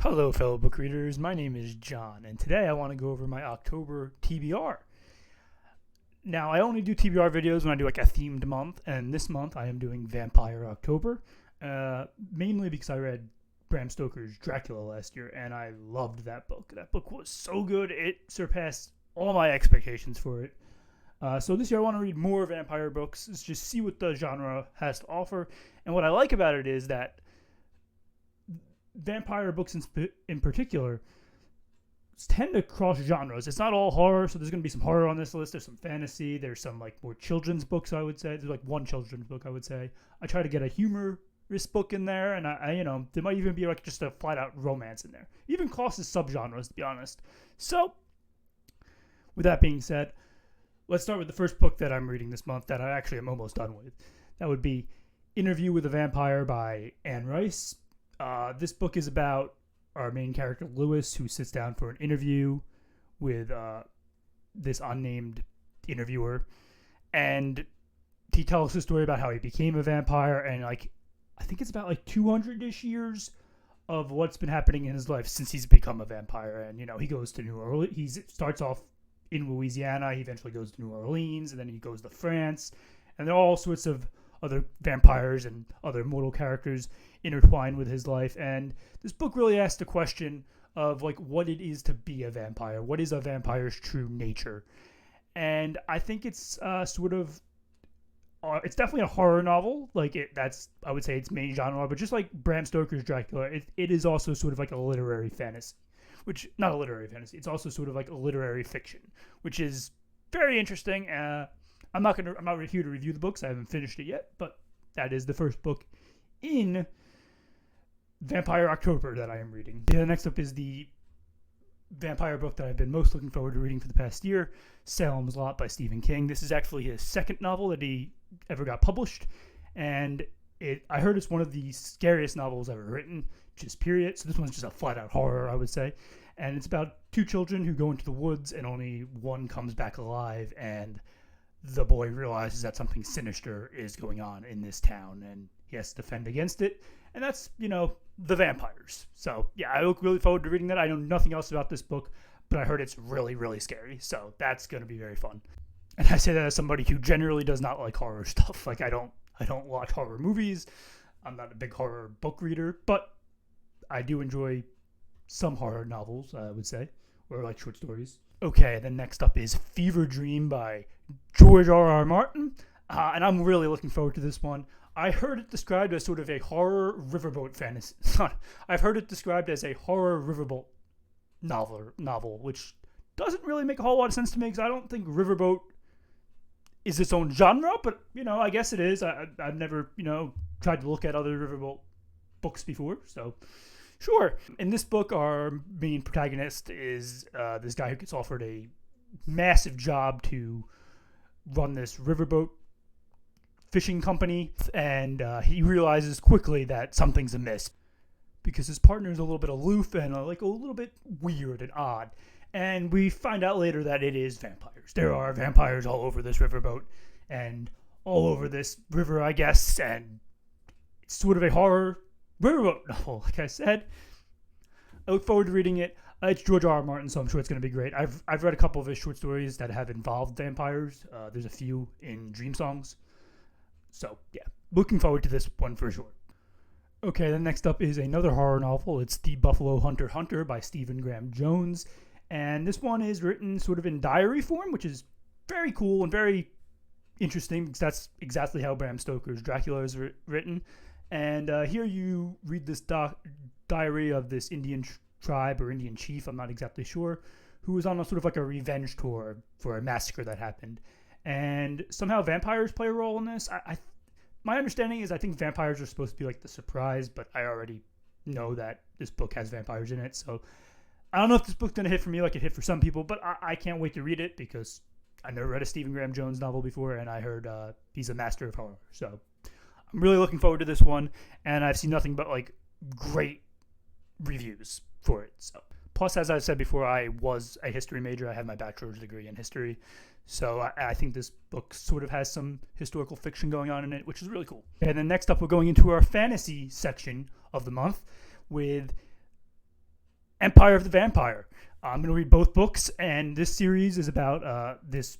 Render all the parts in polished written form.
Hello, fellow book readers. My name is John, and today I want to go over my October TBR. Now, I only do TBR videos when I do like a themed month, and this month I am doing Vampire October, mainly because I read Bram Stoker's Dracula last year, and I loved that book. That book was so good, it surpassed all my expectations for it. So this year I want to read more vampire books, just see what the genre has to offer, and what I like about it is that vampire books in particular tend to cross genres. It's not all horror, so there's going to be some horror on this list. There's some fantasy. There's some like more children's books, I would say. There's like one children's book, I would say. I try to get a humorous book in there, and I there might even be like just a flat out romance in there. Even crosses subgenres, to be honest. So, with that being said, let's start with the first book that I'm reading this month that I actually am almost done with. That would be Interview with a Vampire by Anne Rice. This book is about our main character, Lewis, who sits down for an interview with this unnamed interviewer. And he tells the story about how he became a vampire. And I think it's about 200-ish years of what's been happening in his life since he's become a vampire. And, he goes to New Orleans. He starts off in Louisiana. He eventually goes to New Orleans. And then he goes to France. And there are all sorts of other vampires and other mortal characters intertwined with his life. And this book really asks the question of what it is to be a vampire. What is a vampire's true nature? And I think it's it's definitely a horror novel. I would say its main genre, but just like Bram Stoker's Dracula, it is also sort of like a literary fantasy, not a literary fantasy. It's also sort of like a literary fiction, which is very interesting. I'm not here to review the books. I haven't finished it yet, but that is the first book in Vampire October that I am reading. The next up is the vampire book that I've been most looking forward to reading for the past year, Salem's Lot by Stephen King. This is actually his second novel that he ever got published, and I heard it's one of the scariest novels ever written, just period. So this one's just a flat-out horror, I would say. And it's about two children who go into the woods, and only one comes back alive, and the boy realizes that something sinister is going on in this town, and he has to defend against it. And that's, the vampires. So, yeah, I look really forward to reading that. I know nothing else about this book, but I heard it's really, really scary. So that's going to be very fun. And I say that as somebody who generally does not like horror stuff. I don't watch horror movies. I'm not a big horror book reader, but I do enjoy some horror novels, I would say, or short stories. Okay, then next up is Fever Dream by George R.R. Martin, and I'm really looking forward to this one. I heard it described as sort of a horror riverboat fantasy. I've heard it described as a horror riverboat novel, which doesn't really make a whole lot of sense to me because I don't think riverboat is its own genre, but, I guess it is. I've never, tried to look at other riverboat books before, so sure. In this book, our main protagonist is this guy who gets offered a massive job to run this riverboat fishing company, and he realizes quickly that something's amiss because his partner is a little bit aloof and a little bit weird and odd. And we find out later that it is vampires. There are vampires all over this riverboat and all over this river, I guess, and it's sort of a horror riverboat novel, like I said. I look forward to reading it. It's George R.R. Martin, so I'm sure it's going to be great. I've read a couple of his short stories that have involved vampires. There's a few in Dream Songs. So, yeah, looking forward to this one for sure. Okay, then next up is another horror novel. It's The Buffalo Hunter by Stephen Graham Jones. And this one is written sort of in diary form, which is very cool and very interesting because that's exactly how Bram Stoker's Dracula is written. And here you read this diary of this Indian tribe or Indian chief, I'm not exactly sure, who was on a sort of a revenge tour for a massacre that happened. And somehow vampires play a role in this. My understanding is I think vampires are supposed to be the surprise, but I already know that this book has vampires in it. So I don't know if this book's going to hit for me like it hit for some people, but I can't wait to read it because I never read a Stephen Graham Jones novel before, and I heard he's a master of horror. So I'm really looking forward to this one, and I've seen nothing but great reviews for it. So, plus, as I said before, I was a history major. I have my bachelor's degree in history, so I think this book sort of has some historical fiction going on in it, which is really cool. And then next up, we're going into our fantasy section of the month with Empire of the Vampire. I'm going to read both books, and this series is about this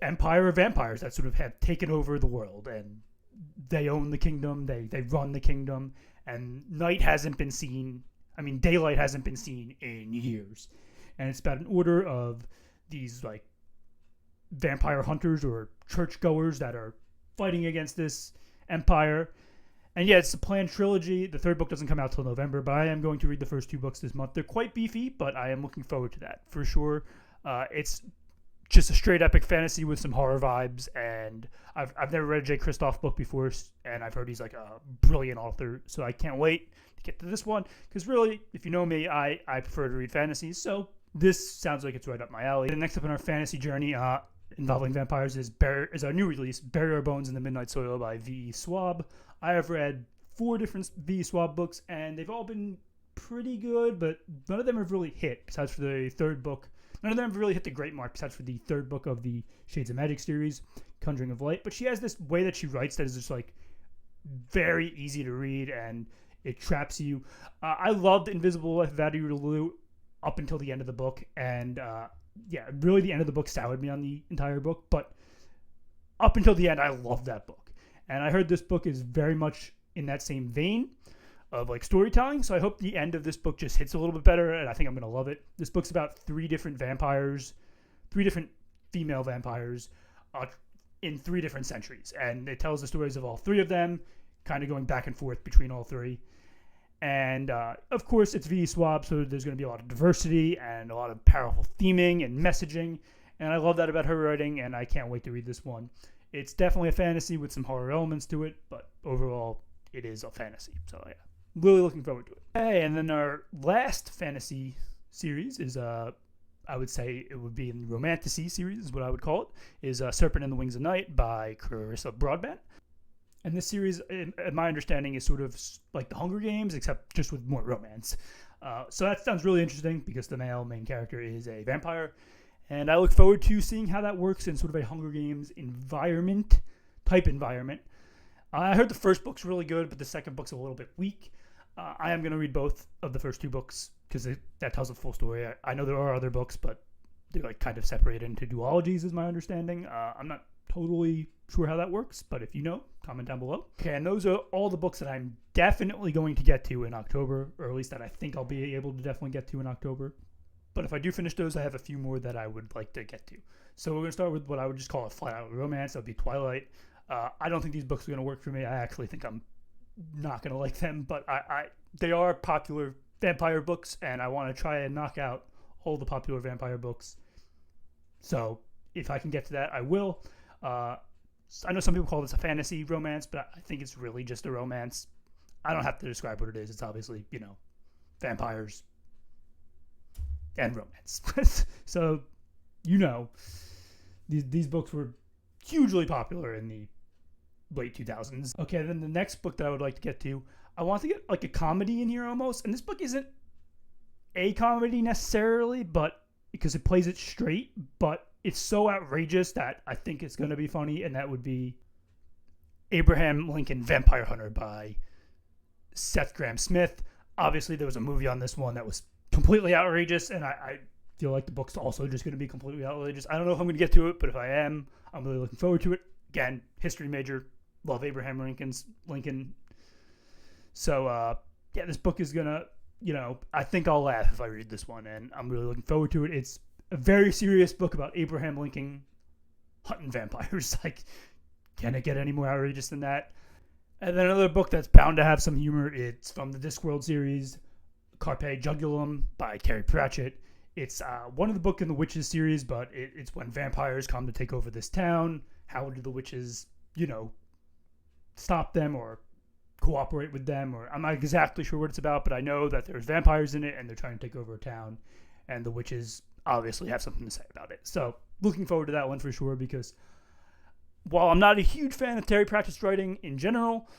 empire of vampires that sort of have taken over the world, and they own the kingdom, they run the kingdom, and night hasn't been seen. I mean, daylight hasn't been seen in years, and it's about an order of these like vampire hunters or churchgoers that are fighting against this empire. And yeah, it's a planned trilogy. The third book doesn't come out till November, but I am going to read the first two books this month. They're quite beefy, but I am looking forward to that for sure. It's just a straight epic fantasy with some horror vibes, and I've never read a Jay Kristoff book before, and I've heard he's like a brilliant author, so I can't wait to get to this one, because really, if you know me, I prefer to read fantasies, so this sounds like it's right up my alley. And next up in our fantasy journey involving vampires is our new release, Bury Our Bones in the Midnight Soil by V.E. Schwab. I have read 4 different V.E. Schwab books, and they've all been pretty good, but none of them have really hit, besides for the third book. None of them have really hit the great mark, besides for the third book of the Shades of Magic series, Conjuring of Light. But she has this way that she writes that is just like very easy to read, and it traps you. I loved Invisible Life of Addie Lou up until the end of the book, and yeah, really the end of the book soured me on the entire book, but up until the end, I loved that book. And I heard this book is very much in that same vein of like storytelling, so I hope the end of this book just hits a little bit better, and I think I'm going to love it. This book's about 3 different vampires, 3 different female vampires in 3 different centuries, and it tells the stories of all 3 of them, kind of going back and forth between all 3. And of course, it's V.E. Schwab, so there's going to be a lot of diversity and a lot of powerful theming and messaging, and I love that about her writing, and I can't wait to read this one. It's definitely a fantasy with some horror elements to it, but overall, it is a fantasy. So yeah, really looking forward to it. Hey, and then our last fantasy series is, I would say it would be in the Romantasy series is what I would call it, is Serpent and the Wings of Night by Clarissa Broadbent. And this series, in my understanding, is sort of like the Hunger Games, except just with more romance. So that sounds really interesting because the male main character is a vampire. And I look forward to seeing how that works in sort of a Hunger Games type environment. I heard the first book's really good, but the second book's a little bit weak. I am going to read both of the first 2 books because that tells a full story. I know there are other books, but they're like kind of separated into duologies is my understanding. I'm not totally sure how that works, but if you know, comment down below. Okay, and those are all the books that I'm definitely going to get to in October, or at least that I think I'll be able to definitely get to in October. But if I do finish those, I have a few more that I would like to get to. So we're going to start with what I would just call a flat-out romance. That would be Twilight. I don't think these books are going to work for me. I actually think I'm not going to like them, but they are popular vampire books, and I want to try and knock out all the popular vampire books. So if I can get to that, I will. I know some people call this a fantasy romance, but I think it's really just a romance. I don't have to describe what it is. It's obviously, vampires and romance. So, these books were hugely popular in the late 2000s. Okay, then the next book that I would like to get to, I want to get like a comedy in here almost. And this book isn't a comedy necessarily, but because it plays it straight, but it's so outrageous that I think it's going to be funny, and that would be Abraham Lincoln Vampire Hunter by Seth Grahame-Smith. Obviously, there was a movie on this one that was completely outrageous, and I feel like the book's also just going to be completely outrageous. I don't know if I'm going to get to it, but if I am, I'm really looking forward to it. Again, history major, love Abraham Lincoln. So, yeah, this book is going to, I think I'll laugh if I read this one, and I'm really looking forward to it. It's a very serious book about Abraham Lincoln hunting vampires. Like, can it get any more outrageous than that? And then another book that's bound to have some humor, it's from the Discworld series, Carpe Jugulum by Terry Pratchett. It's one of the book in the Witches series, but it's when vampires come to take over this town. How do the witches, stop them or cooperate with them? Or I'm not exactly sure what it's about, but I know that there's vampires in it, and they're trying to take over a town, and the witches obviously have something to say about it. So looking forward to that one for sure, because while I'm not a huge fan of Terry Pratchett's writing in general,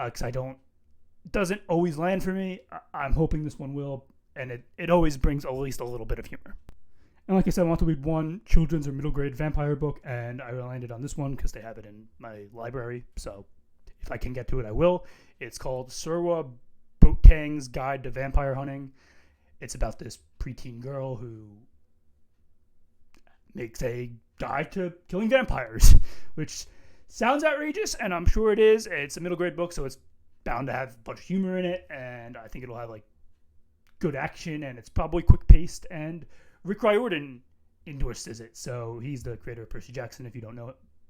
because it doesn't always land for me, I'm hoping this one will, and it always brings at least a little bit of humor. And like I said, I want to read one children's or middle grade vampire book, and I landed on this one because they have it in my library, so if I can get to it, I will. It's called Surwa Boateng's Guide to Vampire Hunting. it's about this preteen girl who makes a guide to killing vampires, which sounds outrageous, and I'm sure it is. It's a middle grade book, so it's bound to have a bunch of humor in it, and I think it'll have like good action, and it's probably quick paced. And Rick Riordan endorses it, so he's the creator of Percy Jackson. If you don't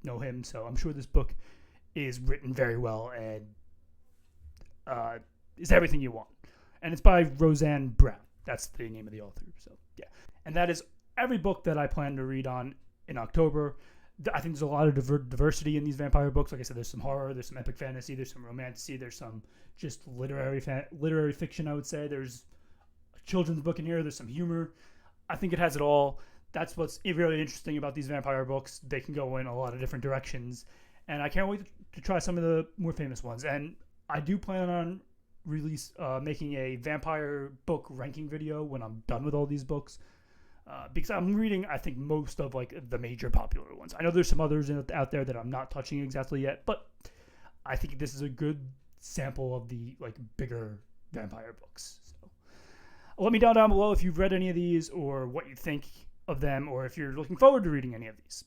know him, so I'm sure this book is written very well and is everything you want. And it's by Roseanne Brown. That's the name of the author. So yeah, and that is every book that I plan to read on in October. I think there's a lot of diversity in these vampire books. Like I said, there's some horror, there's some epic fantasy, there's some romantasy, there's some just literary fiction, I would say. There's a children's book in here, there's some humor. I think it has it all. That's what's really interesting about these vampire books. They can go in a lot of different directions, and I can't wait to try some of the more famous ones. And I do plan on making a vampire book ranking video when I'm done with all these books. Because I'm reading, I think, most of like the major popular ones. I know there's some others out there that I'm not touching exactly yet, but I think this is a good sample of the like bigger vampire books. So let me know down below if you've read any of these or what you think of them, or if you're looking forward to reading any of these.